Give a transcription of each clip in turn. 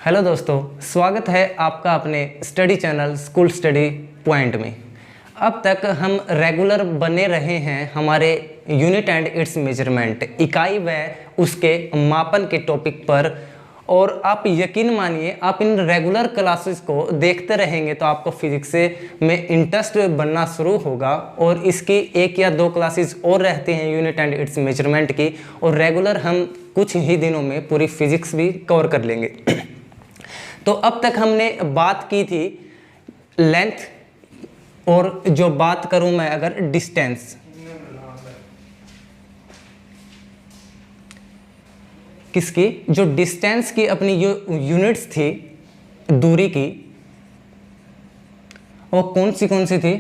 Hello दोस्तों, स्वागत है आपका अपने study channel school study point में। अब तक हम रेगुलर बने रहे हैं हमारे यूनिट एंड इट्स मेजरमेंट इकाई व उसके मापन के टॉपिक पर, और आप यकीन मानिए आप इन रेगुलर क्लासेस को देखते रहेंगे तो आपको फिजिक्स में इंटरेस्ट बनना शुरू होगा। और इसकी एक या दो क्लासेस और रहती हैं यूनिट एंड इट्स मेजरमेंट की, और रेगुलर हम कुछ ही दिनों में पूरी फिजिक्स भी कवर कर लेंगे। तो अब तक हमने बात की थी लेंथ, और जो बात करूं मैं अगर डिस्टेंस, किसकी, जो डिस्टेंस की अपनी यूनिट्स थी दूरी की, वो कौन सी थी।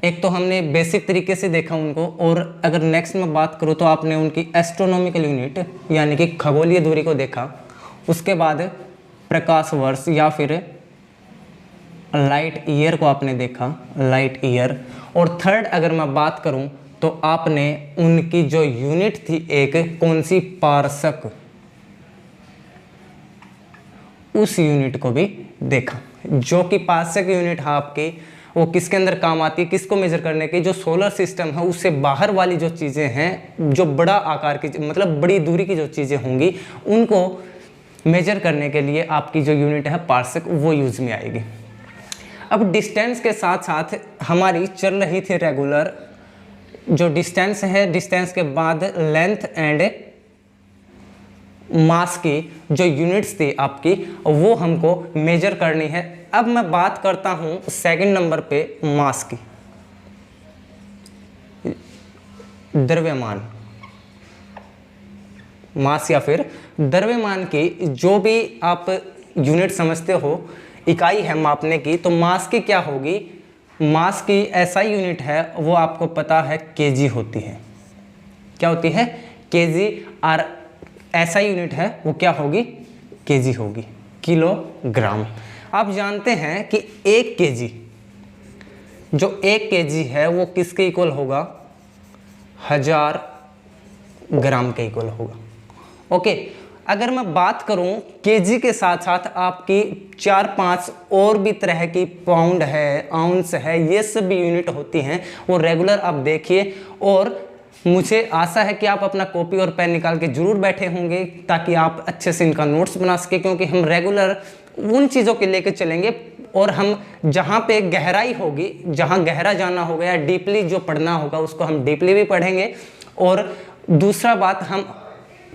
एक तो हमने बेसिक तरीके से देखा उनको, और अगर नेक्स्ट में बात करूं तो आपने उनकी एस्ट्रोनॉमिकल यूनिट यानी कि खगोलीय दूरी को देखा। उसके बाद प्रकाश वर्ष या फिर लाइट ईयर को आपने देखा, लाइट ईयर। और थर्ड अगर मैं बात करूं तो आपने उनकी जो यूनिट थी एक कौन सी, पारसक, उस यूनिट को भी देखा। जो कि पारसक यूनिट है आपकी, वो किसके अंदर काम आती है, किसको मेजर करने की, जो सोलर सिस्टम है उससे बाहर वाली जो चीज़ें हैं, जो बड़ा आकार की मतलब बड़ी दूरी की जो चीज़ें होंगी उनको मेजर करने के लिए आपकी जो यूनिट है पारसक वो यूज़ में आएगी। अब डिस्टेंस के साथ साथ हमारी चल रही थी रेगुलर जो डिस्टेंस है, डिस्टेंस के बाद लेंथ एंड मास की जो यूनिट्स थी आपकी वो हमको मेजर करनी है। अब मैं बात करता हूं सेकंड नंबर पे मास की, द्रव्यमान, मास या फिर द्रव्यमान की जो भी आप यूनिट समझते हो, इकाई है मापने की, तो मास की क्या होगी। मास की ऐसा यूनिट है वो आपको पता है केजी होती है। क्या होती है, केजी। और ऐसा यूनिट है वो क्या होगी, केजी होगी, किलोग्राम। आप जानते हैं कि एक केजी, जो एक केजी है वो किसके इक्वल होगा, 1000 ग्राम के इक्वल होगा। ओके, अगर मैं बात करूं केजी के साथ साथ आपकी 4-5 और भी तरह की पाउंड है, आउंस है, ये सब भी यूनिट होती हैं, वो रेगुलर आप देखिए। और मुझे आशा है कि आप अपना कॉपी और पेन निकाल के जरूर बैठे होंगे ताकि आप अच्छे से इनका नोट्स बना सके, क्योंकि हम रेगुलर उन चीज़ों के लेके चलेंगे और हम जहाँ पे गहराई होगी, जहाँ गहरा जाना होगा या डीपली जो पढ़ना होगा उसको हम डीपली भी पढ़ेंगे। और दूसरा बात, हम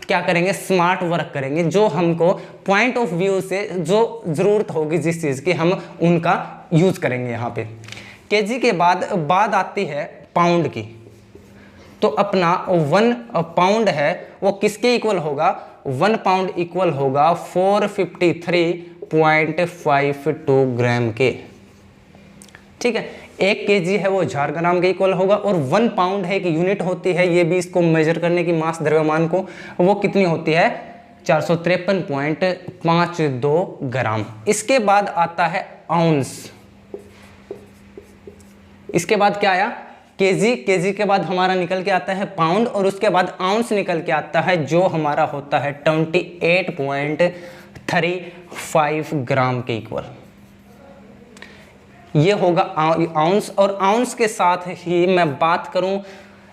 क्या करेंगे, स्मार्ट वर्क करेंगे, जो हमको पॉइंट ऑफ व्यू से जो ज़रूरत होगी जिस चीज़ की हम उनका यूज़ करेंगे यहाँ पे। केजी के बाद आती है पाउंड की। तो अपना 1 पाउंड है वो किसके इक्वल होगा, 1 पाउंड इक्वल होगा 453.52 ग्राम के। ठीक है, 1 केजी है वो 1000 ग्राम के इक्वल होगा, और 1 पाउंड है कि यूनिट होती है ये भी इसको मेजर करने की, मास द्रव्यमान को, वो कितनी होती है, 453.52 ग्राम। इसके बाद आता है आउंस। इसके बाद क्या आया, केजी। केजी के बाद हमारा निकल के आता है पाउंड, और उसके बाद आउंस निकल के आता है जो हमारा होता है 28.35 ग्राम के इक्वल। ये होगा आउंस। और आउंस के साथ ही मैं बात करूं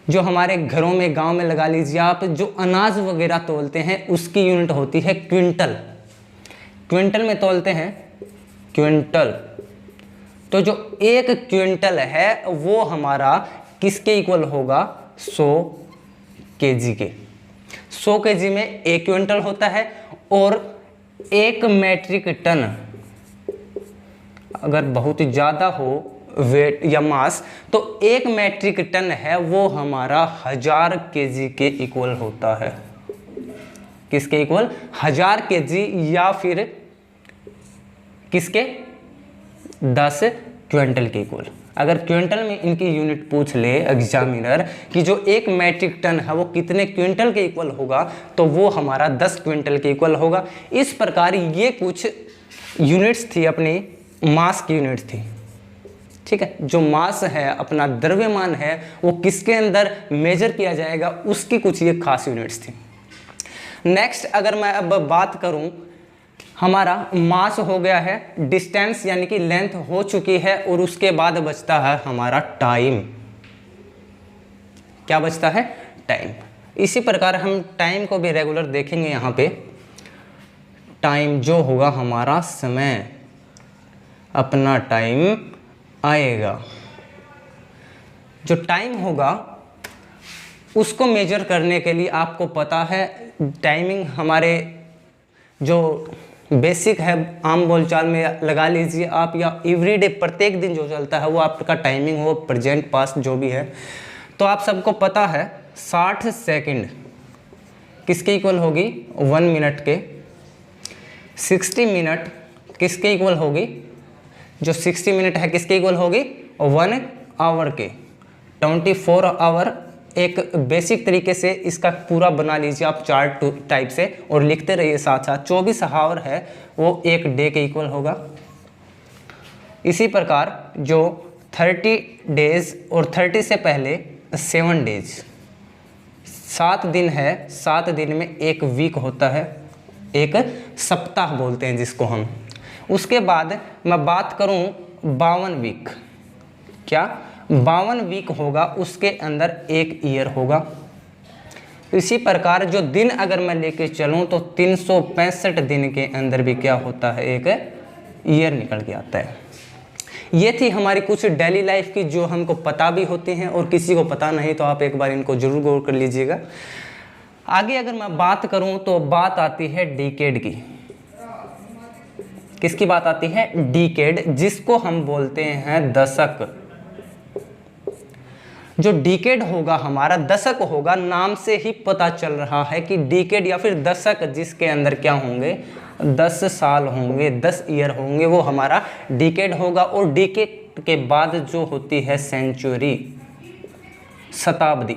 जो हमारे घरों में, गांव में लगा लीजिए आप, जो अनाज वगैरह तोलते हैं उसकी यूनिट होती है क्विंटल। क्विंटल में तोलते हैं, क्विंटल। तो जो 1 क्विंटल है वो हमारा किसके इक्वल होगा, 100 केजी के। 100 केजी में 1 क्विंटल होता है। और 1 मैट्रिक टन अगर बहुत ही ज़्यादा हो वेट या मास, तो 1 मैट्रिक टन है वो हमारा 1000 केजी के इक्वल होता है। किसके इक्वल, 1000 केजी, या फिर किसके, 10 क्विंटल के इक्वल। अगर क्विंटल में इनकी यूनिट पूछ ले एग्जामिनर कि जो 1 मैट्रिक टन है वो कितने क्विंटल के इक्वल होगा, तो वो हमारा 10 क्विंटल के इक्वल होगा। इस प्रकार ये कुछ यूनिट्स थी, अपनी मास की यूनिट थी। ठीक है, जो मास है, अपना द्रव्यमान है, वो किसके अंदर मेजर किया जाएगा, उसकी कुछ ये खास यूनिट्स थी। नेक्स्ट अगर मैं अब बात करूं हमारा मास हो गया है, डिस्टेंस यानी कि लेंथ हो चुकी है, और उसके बाद बचता है हमारा टाइम। क्या बचता है? टाइम। इसी प्रकार हम टाइम को भी रेगुलर देखेंगे। यहाँ पे टाइम जो होगा हमारा समय, अपना टाइम आएगा। जो टाइम होगा उसको मेजर करने के लिए आपको पता है टाइमिंग हमारे जो बेसिक है आम बोलचाल में लगा लीजिए आप, या एवरीडे प्रत्येक दिन जो चलता है वो आपका टाइमिंग हो, प्रेजेंट पास्ट जो भी है। तो आप सबको पता है 60 सेकंड किसके इक्वल होगी? 1 मिनट के। 60 मिनट किसके इक्वल होगी? जो 60 मिनट है किसके इक्वल होगी? 1 आवर के। 24 आवर एक बेसिक तरीके से इसका पूरा बना लीजिए आप चार्ट टाइप से, और लिखते रहिए साथ साथ। 24 आवर है वो एक डे के इक्वल होगा। इसी प्रकार जो 30 डेज और 30 से पहले 7 डेज, 7 दिन है, 7 दिन में एक वीक होता है, एक सप्ताह बोलते हैं जिसको हम। उसके बाद मैं बात करूं 52 वीक, क्या 52 वीक होगा, उसके अंदर एक ईयर होगा। इसी प्रकार जो दिन अगर मैं लेके चलूं तो 365 दिन के अंदर भी क्या होता है? एक ईयर निकल के आता है। ये थी हमारी कुछ डेली लाइफ की जो हमको पता भी होती हैं, और किसी को पता नहीं तो आप एक बार इनको जरूर गौर कर लीजिएगा। आगे अगर मैं बात करूं तो बात आती है डिकेड की। किसकी बात आती है? डिकेड, जिसको हम बोलते हैं दशक। जो डिकेड होगा हमारा दशक होगा, नाम से ही पता चल रहा है कि डिकेड या फिर दशक, जिसके अंदर क्या होंगे? 10 साल होंगे, 10 ईयर होंगे, वो हमारा डिकेड होगा। और डिकेड के बाद जो होती है सेंचुरी, शताब्दी।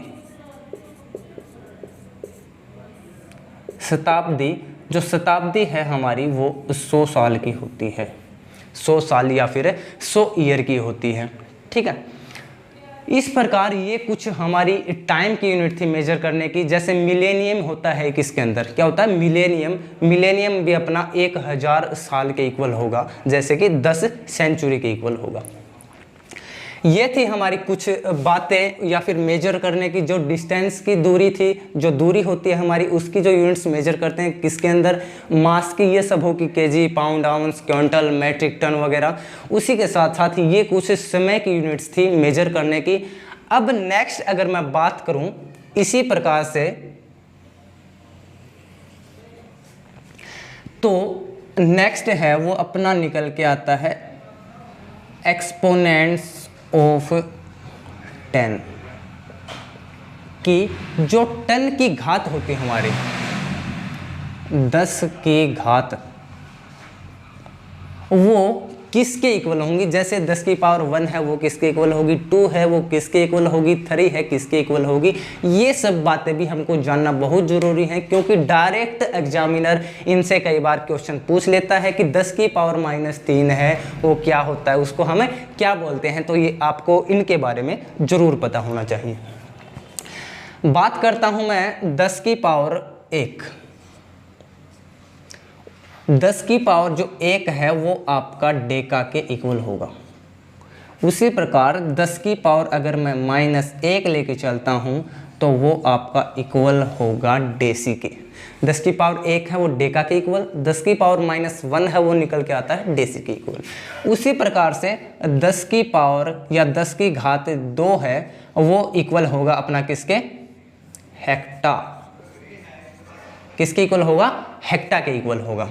शताब्दी, जो शताब्दी है हमारी वो 100 साल की होती है, 100 साल या फिर 100 ईयर की होती है। ठीक है, इस प्रकार ये कुछ हमारी टाइम की यूनिट थी मेजर करने की। जैसे मिलेनियम होता है किसके अंदर, क्या होता है? मिलेनियम। मिलेनियम भी अपना 1000 साल के इक्वल होगा, जैसे कि 10 सेंचुरी के इक्वल होगा। ये थी हमारी कुछ बातें या फिर मेजर करने की। जो डिस्टेंस की दूरी थी, जो दूरी होती है हमारी, उसकी जो यूनिट्स मेजर करते हैं किसके अंदर? मास की। ये सब हो कि kg, pound, ounce, quintal, metric ton वगैरह। उसी के साथ साथ ये कुछ समय की यूनिट्स थी मेजर करने की। अब नेक्स्ट अगर मैं बात करूं इसी प्रकार से, तो नेक्स्ट है वो अपना निकल के आता है एक्सपोनेंट्स ऑफ 10 की। जो टन की घात होती है हमारी, 10 की घात, वो किसके इक्वल होंगी? जैसे 10 की पावर 1 है वो किसके इक्वल होगी, 2 है वो किसके इक्वल होगी, 3 है किसके इक्वल होगी। ये सब बातें भी हमको जानना बहुत ज़रूरी है, क्योंकि डायरेक्ट एग्जामिनर इनसे कई बार क्वेश्चन पूछ लेता है कि 10 की पावर -3 है वो क्या होता है, उसको हमें क्या बोलते हैं। तो ये आपको इनके बारे में ज़रूर पता होना चाहिए। बात करता हूँ मैं 10 की पावर 1। 10 की पावर जो 1 है वो आपका डेका के इक्वल होगा। उसी प्रकार 10 की पावर अगर मैं -1 लेके चलता हूँ तो वो आपका इक्वल होगा डेसी के। 10 की पावर 1 है वो डेका के इक्वल, 10 की पावर -1 है वो निकल के आता है डेसी के इक्वल। उसी प्रकार से 10 की पावर या 10 की घात 2 है वो इक्वल होगा अपना किसके? हेक्टा। किसके इक्वल होगा? हेक्टा के इक्वल होगा।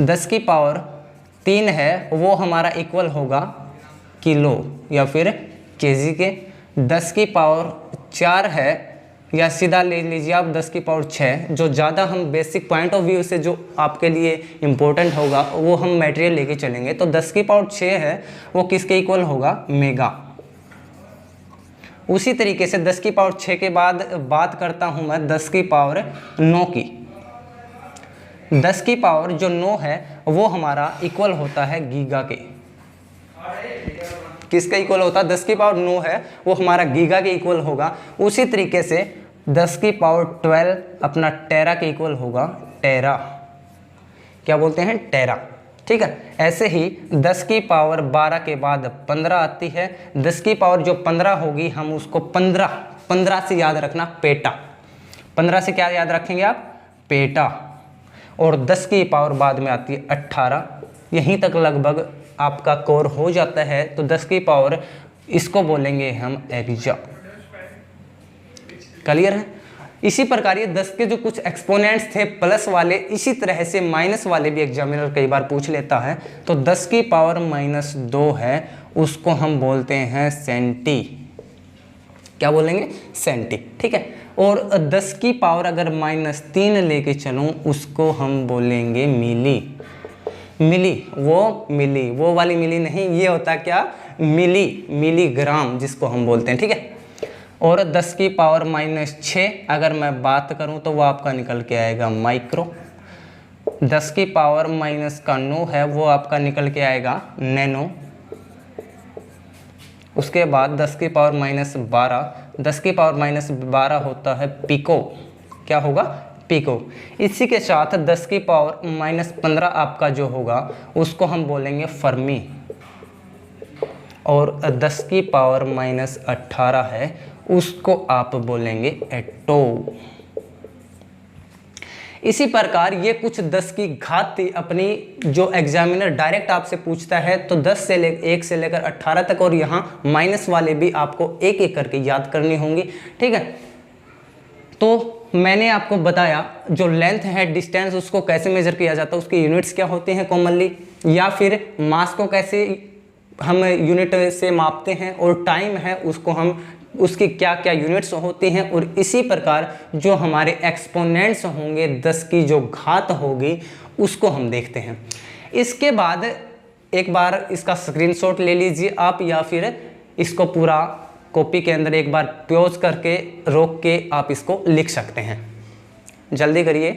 10 की पावर 3 है वो हमारा इक्वल होगा किलो या फिर केजी के। 10 की पावर 4 है, या सीधा ले लीजिए आप 10 की पावर 6, जो ज़्यादा हम बेसिक पॉइंट ऑफ व्यू से जो आपके लिए इम्पोर्टेंट होगा वो हम मटेरियल लेके चलेंगे। तो 10 की पावर 6 है वो किसके इक्वल होगा? मेगा। उसी तरीके से 10 की पावर 6 के बाद बात करता हूँ मैं 10 की पावर 9 की। 10 की पावर जो 9 है वो हमारा इक्वल होता है गीगा के। किसका इक्वल होता है? 10 की पावर 9 है वो हमारा गीगा के इक्वल होगा। उसी तरीके से 10 की पावर 12 अपना टेरा के इक्वल होगा, टेरा। क्या बोलते हैं, टेरा। ठीक है, ऐसे ही 10 की पावर 12 के बाद 15 आती है। 10 की पावर जो 15 होगी हम उसको 15 से याद रखना, पेटा। 15 से क्या याद रखेंगे आप, पेटा। और 10 की पावर बाद में आती है 18। यहीं तक लगभग आपका कोर हो जाता है। तो 10 की पावर इसको बोलेंगे हम एक्जा। क्लियर है। इसी प्रकार ये 10 के जो कुछ एक्सपोनेंट्स थे प्लस वाले, इसी तरह से माइनस वाले भी एग्जामिनर कई बार पूछ लेता है। तो 10 की पावर -2 है, उसको हम बोलते हैं सेंटी। क्या बोलेंगे, सेंटी। ठीक है। और 10 की पावर अगर -3 लेके चलूं उसको हम बोलेंगे मिली। मिली, वो मिली, वो वाली मिली नहीं, ये होता क्या, मिली, मिलीग्राम जिसको हम बोलते हैं। ठीक है। और 10 की पावर -6 अगर मैं बात करूं तो वो आपका निकल के आएगा माइक्रो। 10 की पावर -9 है, वो आपका निकल के आएगा नैनो। उसके बाद 10 की पावर -12, 10 की पावर -12 होता है पिको। क्या होगा, पिको। इसी के साथ 10 की पावर -15 आपका जो होगा उसको हम बोलेंगे फर्मी। और 10 की पावर -18 है, उसको आप बोलेंगे एटो। इसी प्रकार ये कुछ 10 की घात थी अपनी, जो एग्जामिनर डायरेक्ट आपसे पूछता है। तो 1 से लेकर 18 तक, और यहाँ माइनस वाले भी आपको एक एक करके याद करनी होंगी। ठीक है। तो मैंने आपको बताया जो लेंथ है, डिस्टेंस, उसको कैसे मेजर किया जाता है, उसकी यूनिट्स क्या होती हैं कॉमनली, या फिर मास को कैसे हम यूनिट से मापते हैं, और टाइम है उसको हम, उसकी क्या क्या यूनिट्स होती हैं। और इसी प्रकार जो हमारे एक्सपोनेंट्स होंगे, 10 की जो घात होगी उसको हम देखते हैं। इसके बाद एक बार इसका स्क्रीनशॉट ले लीजिए आप, या फिर इसको पूरा कॉपी के अंदर एक बार पॉज करके रोक के आप इसको लिख सकते हैं। जल्दी करिए।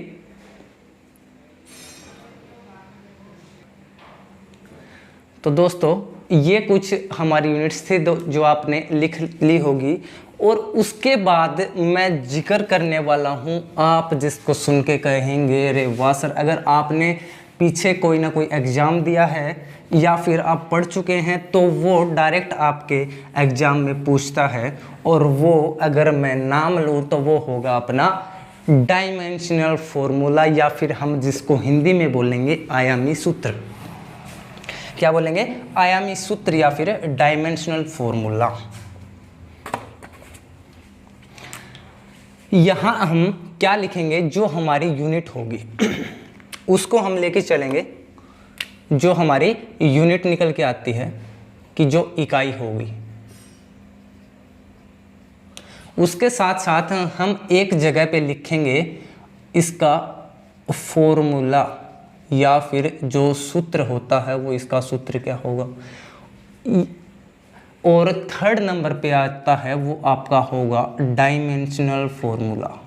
तो दोस्तों ये कुछ हमारी यूनिट्स थे जो आपने लिख ली होगी। और उसके बाद मैं जिक्र करने वाला हूँ, आप जिसको सुन के कहेंगे अरे वाह सर, अगर आपने पीछे कोई ना कोई एग्ज़ाम दिया है या फिर आप पढ़ चुके हैं तो वो डायरेक्ट आपके एग्ज़ाम में पूछता है। और वो अगर मैं नाम लूँ तो वो होगा अपना डायमेंशनल फॉर्मूला, या फिर हम जिसको हिंदी में बोलेंगे आयामी सूत्र। क्या बोलेंगे, आयामी सूत्र या फिर डायमेंशनल फॉर्मूला। यहाँ हम क्या लिखेंगे, जो हमारी यूनिट होगी उसको हम लेके चलेंगे, जो हमारी यूनिट निकल के आती है कि जो इकाई होगी, उसके साथ साथ हम एक जगह पे लिखेंगे इसका फॉर्मूला, या फिर जो सूत्र होता है वो इसका सूत्र क्या होगा। और थर्ड नंबर पे आता है वो आपका होगा डायमेंशनल फॉर्मूला।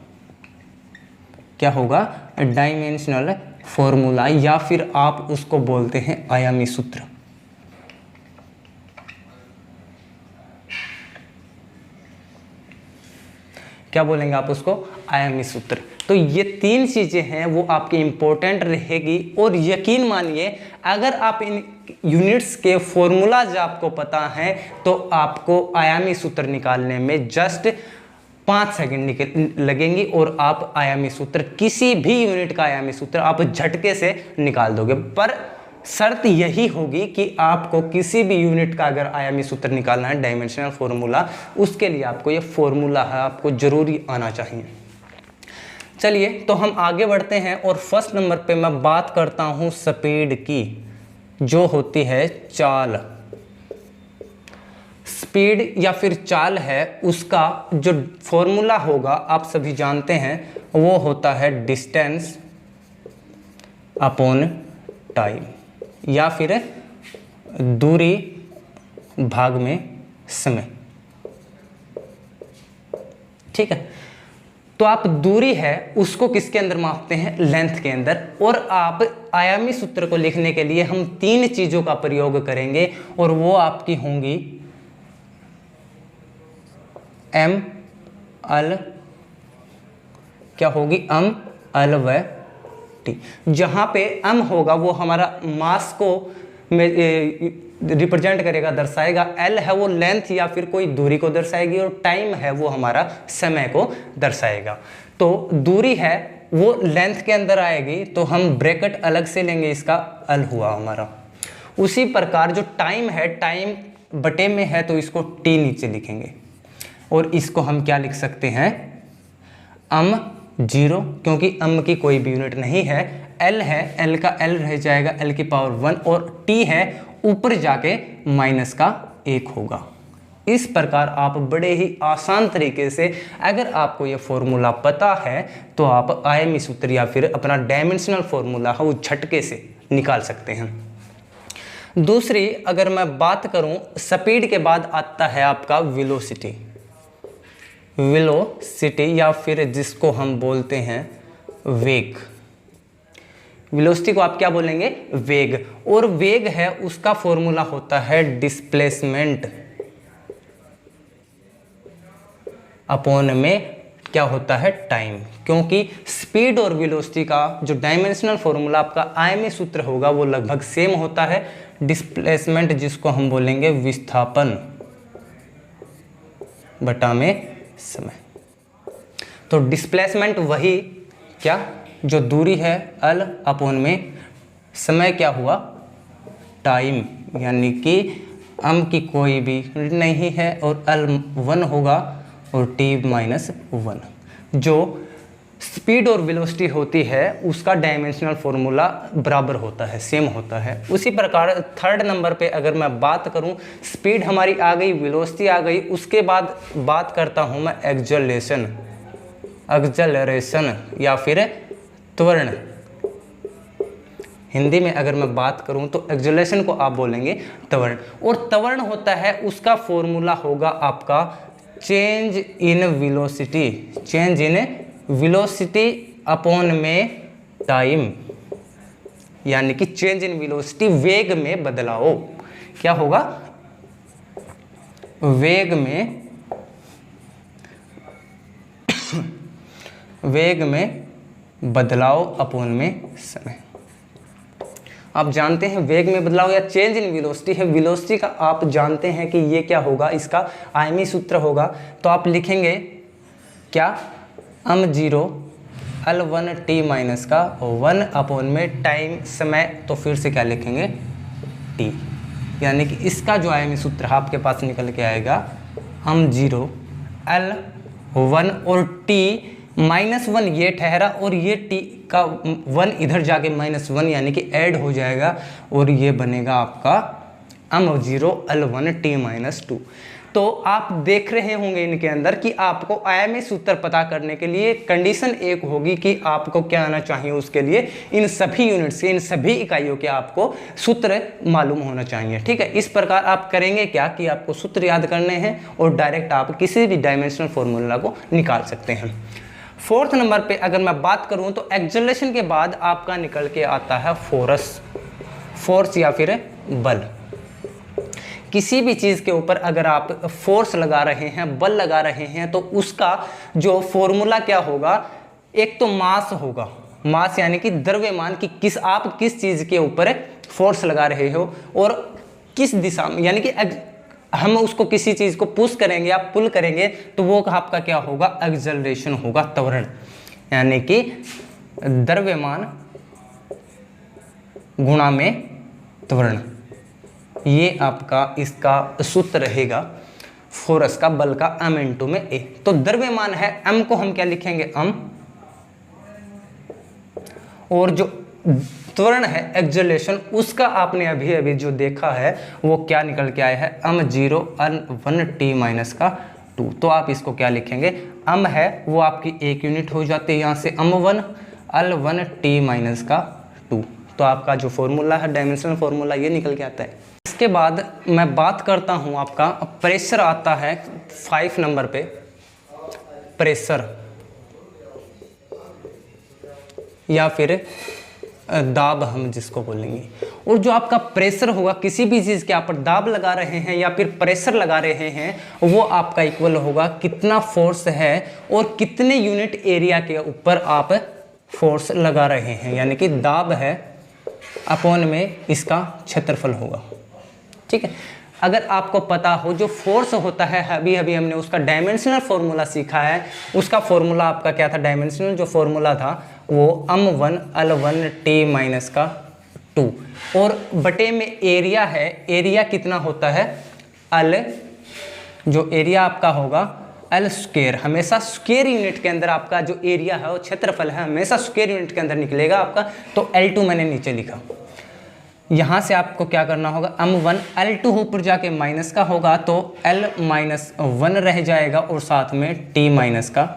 क्या होगा, डायमेंशनल फॉर्मूला, या फिर आप उसको बोलते हैं आयामी सूत्र। क्या बोलेंगे आप उसको, आयामी सूत्र। तो ये 3 चीज़ें हैं वो आपकी इम्पोर्टेंट रहेगी। और यकीन मानिए अगर आप इन यूनिट्स के फॉर्मूलाज आपको पता हैं तो आपको आयामी सूत्र निकालने में जस्ट 5 सेकंड लगेंगी, और आप आयामी सूत्र, किसी भी यूनिट का आयामी सूत्र आप झटके से निकाल दोगे। पर शर्त यही होगी कि आपको किसी भी यूनिट का अगर आयामी सूत्र निकालना है, डायमेंशनल फॉर्मूला, उसके लिए आपको ये फॉर्मूला है आपको जरूरी आना चाहिए। चलिए तो हम आगे बढ़ते हैं, और फर्स्ट नंबर पे मैं बात करता हूँ स्पीड की, जो होती है चाल। स्पीड या फिर चाल है, उसका जो फॉर्मूला होगा आप सभी जानते हैं, वो होता है डिस्टेंस अपॉन टाइम, या फिर दूरी भाग में समय। ठीक है। तो आप दूरी है उसको किसके अंदर मापते हैं, लेंथ के अंदर। और आप आयामी सूत्र को लिखने के लिए हम 3 चीजों का प्रयोग करेंगे, और वो आपकी होंगी एम, अल, क्या होगी, अम, अल व टी। टी। जहाँ पे m होगा वो हमारा मास को रिप्रेजेंट करेगा, दर्शाएगा। l है वो लेंथ या फिर कोई दूरी को दर्शाएगी, और टाइम है वो हमारा समय को दर्शाएगा। तो दूरी है वो लेंथ के अंदर आएगी, तो हम ब्रैकेट अलग से लेंगे, इसका l हुआ हमारा। उसी प्रकार जो टाइम है, टाइम बटे में है तो इसको t नीचे लिखेंगे, और इसको हम क्या लिख सकते हैं, m 0, क्योंकि m की कोई भी यूनिट नहीं है। l है, l का l रह जाएगा l की पावर 1, और t है ऊपर जाके माइनस का 1 होगा। इस प्रकार आप बड़े ही आसान तरीके से, अगर आपको ये फॉर्मूला पता है तो आप आयामी सूत्र या फिर अपना डायमेंशनल फॉर्मूला है वो झटके से निकाल सकते हैं। दूसरी अगर मैं बात करूं, स्पीड के बाद आता है आपका वेलोसिटी। वेलोसिटी या फिर जिसको हम बोलते हैं वेग। वेलोसिटी को आप क्या बोलेंगे, वेग। और वेग है उसका फॉर्मूला होता है डिस्प्लेसमेंट अपॉन में क्या होता है, टाइम। क्योंकि स्पीड और वेलोसिटी का जो डायमेंशनल फॉर्मूला आपका आयामी सूत्र होगा वो लगभग सेम होता है। डिस्प्लेसमेंट जिसको हम बोलेंगे विस्थापन बटा में समय। तो डिस्प्लेसमेंट वही क्या, जो दूरी है l अपॉन में समय क्या हुआ, टाइम, यानी कि m की कोई भी यूनिट नहीं है और l 1 होगा और t -1। जो स्पीड और वेलोसिटी होती है उसका डायमेंशनल फॉर्मूला बराबर होता है, सेम होता है। उसी प्रकार थर्ड नंबर पे अगर मैं बात करूं, स्पीड हमारी आ गई, वेलोसिटी आ गई, उसके बाद बात करता हूं मैं एक्सेलरेशन या फिर त्वरण। हिंदी में अगर मैं बात करूं तो एक्सेलरेशन को आप बोलेंगे त्वरण, और त्वरण होता है उसका फॉर्मूला होगा आपका चेंज इन वेलोसिटी अपॉन में टाइम, यानी कि चेंज इन वेलोसिटी, वेग में बदलाव। क्या होगा, वेग में बदलाव अपॉन में समय। आप जानते हैं वेग में बदलाव या चेंज इन वेलोसिटी है। वेलोसिटी का आप जानते हैं कि ये क्या होगा, इसका आयामी सूत्र होगा। तो आप लिखेंगे क्या, m0 l1 t माइनस का 1 अपॉन में टाइम समय, तो फिर से क्या लिखेंगे t, यानी कि इसका जो आयामी सूत्र आपके पास निकल के आएगा m0 l1 और t -1 ये ठहरा, और ये t का 1 इधर जाके -1 यानी कि ऐड हो जाएगा, और ये बनेगा आपका m0 l1 t -2। तो आप देख रहे होंगे इनके अंदर कि आपको आयामी सूत्र पता करने के लिए कंडीशन एक होगी कि आपको क्या आना चाहिए, उसके लिए इन सभी यूनिट्स के, इन सभी इकाइयों के आपको सूत्र मालूम होना चाहिए। ठीक है, इस प्रकार आप करेंगे क्या कि आपको सूत्र याद करने हैं और डायरेक्ट आप किसी भी डायमेंशनल फॉर्मूला को निकाल सकते हैं। फोर्थ नंबर पे अगर मैं बात करूं तो एक्सेलरेशन के बाद आपका निकल के आता है फोर्स या फिर बल। किसी भी चीज़ के ऊपर अगर आप फोर्स लगा रहे हैं, बल लगा रहे हैं, तो उसका जो फॉर्मूला क्या होगा, एक तो मास होगा, मास यानी कि द्रव्यमान की आप किस चीज़ के ऊपर फोर्स लगा रहे हो और किस दिशा में, यानी कि हम उसको किसी चीज़ को पुश करेंगे या पुल करेंगे तो वो आपका क्या होगा, एक्सेलरेशन होगा, त्वरण, यानी कि द्रव्यमान गुणा में त्वरण। ये आपका इसका सूत्र रहेगा फोर्स का, बल का, m × में a। तो द्रव्यमान है m को हम क्या लिखेंगे, m, और जो त्वरण है एक्सेलरेशन उसका आपने अभी अभी जो देखा है वो क्या निकल के आया है, m0 l1 t -2। तो आप इसको क्या लिखेंगे, m है वो आपकी एक यूनिट हो जाती है, यहाँ से m1 l1 t -2। तो आपका जो फॉर्मूला है डायमेंशनल फॉर्मूला ये निकल के आता है। इसके बाद मैं बात करता हूँ आपका प्रेशर आता है 5 नंबर पे, प्रेशर या फिर दाब हम जिसको बोलेंगे। और जो आपका प्रेशर होगा, किसी भी चीज़ के आप पर दाब लगा रहे हैं या फिर प्रेशर लगा रहे हैं, वो आपका इक्वल होगा कितना फोर्स है और कितने यूनिट एरिया के ऊपर आप फोर्स लगा रहे हैं, यानी कि दाब है अपॉन में इसका क्षेत्रफल होगा। ठीक है, अगर आपको पता हो जो फोर्स होता है, अभी अभी हमने उसका डायमेंशनल फॉर्मूला सीखा है, उसका फॉर्मूला आपका क्या था, डायमेंशनल जो फॉर्मूला था वो m1 L1 T माइनस का 2 और बटे में एरिया है, एरिया कितना होता है L, जो एरिया आपका होगा L स्क्वायर, हमेशा स्क्वायर यूनिट के अंदर आपका जो एरिया है वो क्षेत्रफल है हमेशा स्क्वायर यूनिट के अंदर निकलेगा आपका, तो L2 मैंने नीचे लिखा। यहाँ से आपको क्या करना होगा, m1 L2 ऊपर जाके माइनस का होगा तो L माइनस 1 रह जाएगा और साथ में T माइनस का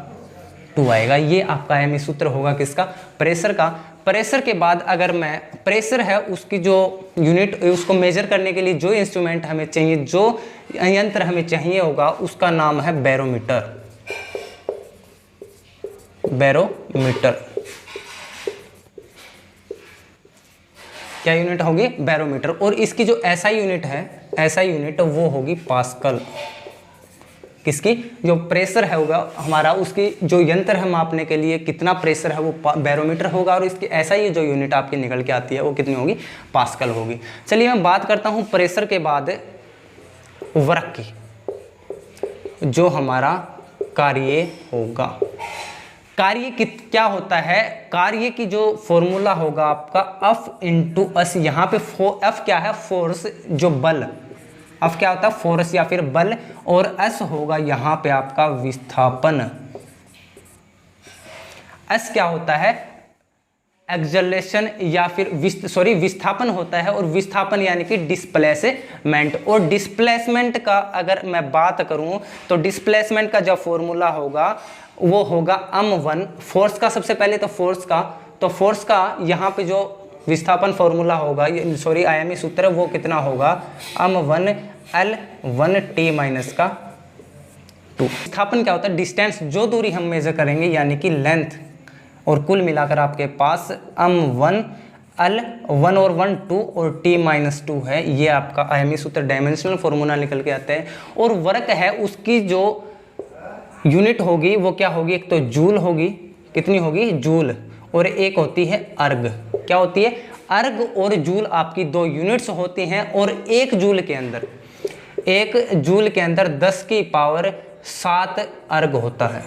2 आएगा। ये आपका आयामी सूत्र होगा किसका, प्रेशर का। प्रेशर के बाद अगर मैं प्रेशर है उसकी जो यूनिट उसको मेजर करने के लिए जो इंस्ट्रूमेंट हमें चाहिए, जो यंत्र हमें चाहिए होगा उसका नाम है बैरोमीटर। बैरोमीटर क्या यूनिट होगी, बैरोमीटर। और इसकी जो एसआई यूनिट है, एसआई यूनिट वो होगी पास्कल। किसकी, जो प्रेशर है होगा हमारा, उसकी जो यंत्र है मापने के लिए कितना प्रेशर है वो बैरोमीटर होगा, और इसकी एसआई जो यूनिट आपकी निकल के आती है वो कितनी होगी, पास्कल होगी। चलिए मैं बात करता हूँ प्रेशर के बाद वर्क की, जो हमारा कार्य होगा। कार्य क्या होता है, कार्य की जो फॉर्मूला होगा आपका F इंटू एस। यहाँ पे F क्या है, फोर्स, जो बल, F क्या होता है, फोर्स या फिर बल, और S होगा यहाँ पे आपका विस्थापन। S क्या होता है, एक्सेलरेशन या फिर विस्थापन होता है, और विस्थापन यानी कि डिस्प्लेसमेंट। और डिस्प्लेसमेंट का अगर मैं बात करूं तो डिस्प्लेसमेंट का जो फॉर्मूला होगा वो होगा m1, फोर्स का सबसे पहले तो फोर्स का यहाँ पे जो विस्थापन फॉर्मूला होगा, आयामी सूत्र वो कितना होगा, m1 L1 T माइनस का 2। विस्थापन क्या होता है, डिस्टेंस, जो दूरी हम मेजर करेंगे यानी कि लेंथ, और कुल मिलाकर आपके पास m1 L1 और 1 2 और T माइनस 2 है। ये आपका आयामी सूत्र डायमेंशनल फॉर्मूला निकल के आता है। और वर्क है उसकी जो यूनिट होगी वो क्या होगी, एक तो जूल होगी, कितनी होगी, जूल, और एक होती है अर्ग। क्या होती है, अर्ग और जूल आपकी दो यूनिट्स होती हैं, और एक जूल के अंदर 10 की पावर 7 अर्ग होता है।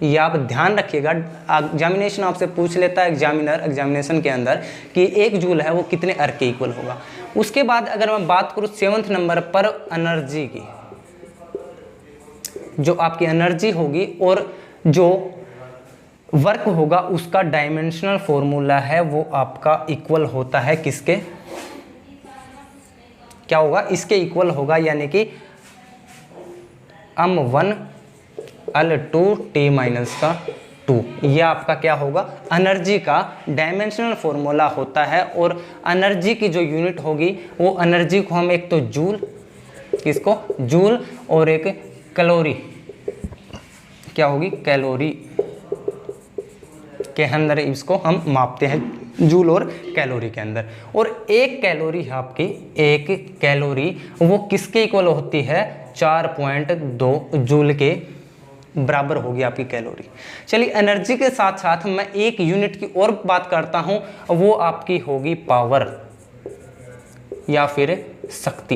ये आप ध्यान रखिएगा, एग्जामिनेशन आपसे पूछ लेता है एग्जामिनेशन के अंदर कि एक जूल है वो कितने अर्ग के इक्वल होगा। उसके बाद अगर मैं बात करूँ 7वें नंबर पर एनर्जी की, जो आपकी एनर्जी होगी और जो वर्क होगा उसका डायमेंशनल फॉर्मूला है वो आपका इक्वल होता है किसके, क्या होगा, इसके इक्वल होगा, यानी कि m1 L2 T माइनस का 2। यह आपका क्या होगा, एनर्जी का डायमेंशनल फॉर्मूला होता है। और एनर्जी की जो यूनिट होगी वो एनर्जी को हम एक तो जूल, किसको, जूल, और एक कैलोरी, क्या होगी, कैलोरी के अंदर इसको हम मापते हैं, जूल और कैलोरी के अंदर। और एक कैलोरी है आपकी, एक कैलोरी वो किसके इक्वल होती है, 4.2 जूल के बराबर होगी आपकी कैलोरी। चलिए एनर्जी के साथ साथ मैं एक यूनिट की और बात करता हूं, वो आपकी होगी पावर या फिर शक्ति,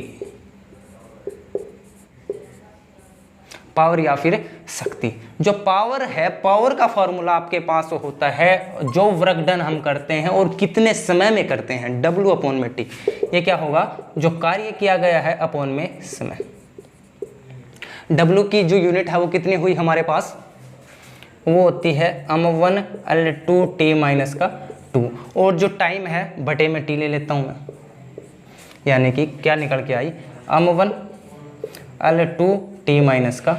पावर या फिर शक्ति। जो पावर है, पावर का फॉर्मूला आपके पास होता है जो वर्क डन हम करते हैं और कितने समय में करते हैं, W अपॉन में T। ये क्या होगा, जो कार्य किया गया है अपॉन में समय। W की जो यूनिट है वो कितनी हुई हमारे पास, वो होती है m1 L2 T माइनस का 2, और जो टाइम है बटे में T ले लेता हूँ मैं, यानी कि क्या निकल के आई, m1 L2 T माइनस का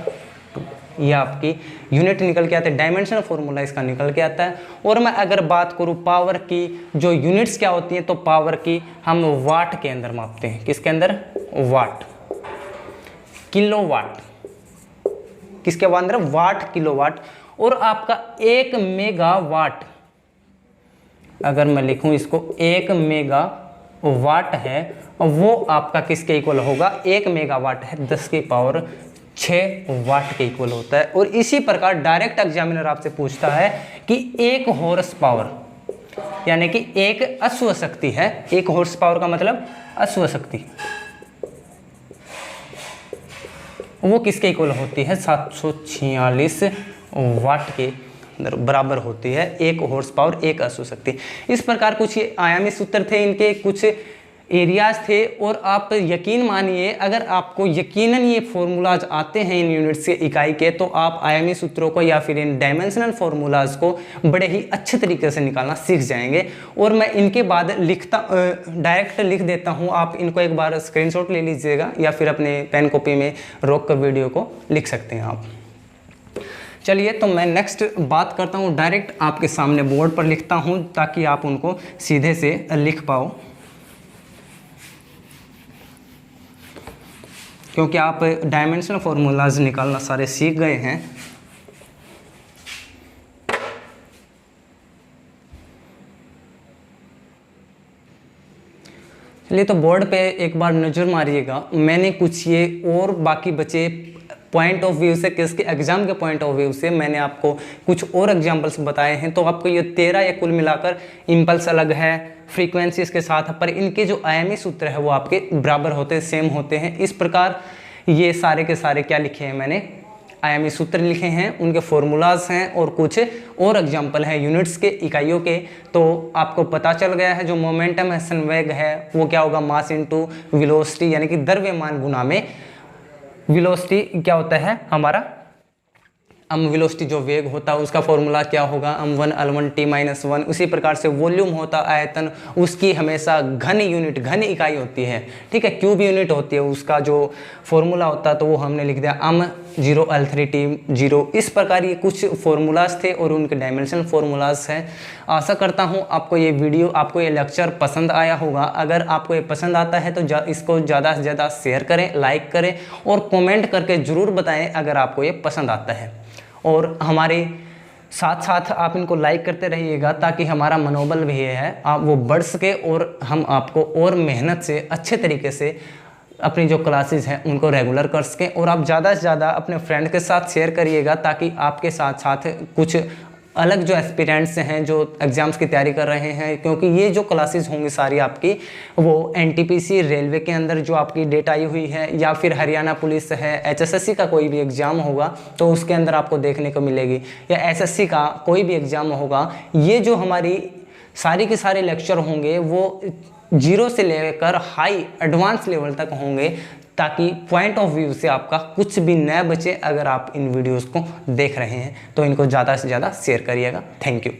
2। ये आपकी यूनिट निकल के आते हैं, डायमेंशनल फॉर्मूला इसका निकल के आता है। और मैं अगर बात करूँ पावर की जो यूनिट्स क्या होती हैं, तो पावर की हम वाट के अंदर मापते हैं, किसके अंदर, वाट, किलोवाट, किसके अंदर, वाट, किलोवाट। और आपका 1 मेगावाट, अगर मैं लिखूं इसको 1 मेगावाट है, वो आपका किसके इक्वल होगा, 1 मेगावाट है 10 की पावर 6 वाट के इक्वल होता है। और इसी प्रकार डायरेक्ट एग्जामिनर आपसे पूछता है कि 1 हॉर्स पावर यानी कि एक अश्व शक्ति है, 1 हॉर्स पावर का मतलब अश्व शक्ति, वो किसके इक्वल होती है? 746 वाट के बराबर होती है 1 हॉर्स पावर, 1 अश्व शक्ति। इस प्रकार कुछ आयामी सूत्र थे, इनके कुछ एरियाज थे। और आप यकीन मानिए, अगर आपको यकीनन ये फॉर्मूलाज आते हैं इन यूनिट्स के इकाई के, तो आप आयामी सूत्रों को या फिर इन डायमेंशनल फॉर्मूलाज को बड़े ही अच्छे तरीके से निकालना सीख जाएंगे। और मैं इनके बाद डायरेक्ट लिख देता हूँ, आप इनको एक बार स्क्रीनशॉट ले लीजिएगा या फिर अपने पेन कॉपी में रोक कर वीडियो को लिख सकते हैं आप। चलिए, तो मैं नेक्स्ट बात करता हूँ, डायरेक्ट आपके सामने बोर्ड पर लिखता हूँ ताकि आप उनको सीधे से लिख पाओ, क्योंकि आप डायमेंशनल फॉर्मूलाज निकालना सारे सीख गए हैं। चलिए, तो बोर्ड पे एक बार नज़र मारिएगा। मैंने कुछ ये और बाकी बचे पॉइंट ऑफ व्यू से, किसके एग्जाम के पॉइंट ऑफ व्यू से मैंने आपको कुछ और एग्जाम्पल्स बताए हैं। तो आपको ये 13 या कुल मिलाकर इम्पल्स अलग है, फ्रीक्वेंसीज के साथ, पर इनके जो आयामी सूत्र है वो आपके बराबर होते हैं, सेम होते हैं। इस प्रकार ये सारे के सारे क्या लिखे हैं मैंने? आयामी सूत्र लिखे हैं, उनके फॉर्मूलाज हैं और कुछ और एग्जाम्पल हैं यूनिट्स के, इकाइयों के। तो आपको पता चल गया है जो मोमेंटम है, संवेग है, वो क्या होगा? मास इनटू वेलोसिटी, यानी कि द्रव्यमान गुना में वेलोसिटी क्या होता है हमारा? वेलोसिटी जो वेग होता है उसका फॉर्मूला क्या होगा? m1 l1 t-1। उसी प्रकार से वॉल्यूम होता आयतन, उसकी हमेशा घन यूनिट, घन इकाई होती है, ठीक है, क्यूब यूनिट होती है, उसका जो फॉर्मूला होता है तो वो हमने लिख दिया m0 l3 t0। इस प्रकार ये कुछ फॉर्मूलाज थे और उनके डायमेंशनल फॉर्मूलाज हैं। आशा करता हूँ आपको ये वीडियो, आपको ये लेक्चर पसंद आया होगा। अगर आपको ये पसंद आता है तो इसको ज़्यादा से ज़्यादा शेयर करें, लाइक करें और कमेंट करके ज़रूर बताएं अगर आपको ये पसंद आता है। और हमारे साथ साथ आप इनको लाइक करते रहिएगा ताकि हमारा मनोबल भी ये है आप वो बढ़ सके और हम आपको और मेहनत से अच्छे तरीके से अपनी जो क्लासेस हैं उनको रेगुलर कर सकें। और आप ज़्यादा से ज़्यादा अपने फ्रेंड के साथ शेयर करिएगा ताकि आपके साथ साथ कुछ अलग जो एस्पिरेंट्स हैं जो एग्ज़ाम्स की तैयारी कर रहे हैं, क्योंकि ये जो क्लासेस होंगी सारी आपकी वो एनटीपीसी रेलवे के अंदर जो आपकी डेट आई हुई है, या फिर हरियाणा पुलिस है, एचएसएससी का कोई भी एग्ज़ाम होगा तो उसके अंदर आपको देखने को मिलेगी, या एसएससी का कोई भी एग्ज़ाम होगा। ये जो हमारी सारी के सारे लेक्चर होंगे वो 0 से लेकर हाई एडवांस लेवल तक होंगे, ताकि पॉइंट ऑफ व्यू से आपका कुछ भी न बचे। अगर आप इन वीडियोस को देख रहे हैं तो इनको ज़्यादा से ज़्यादा शेयर करिएगा। Thank you.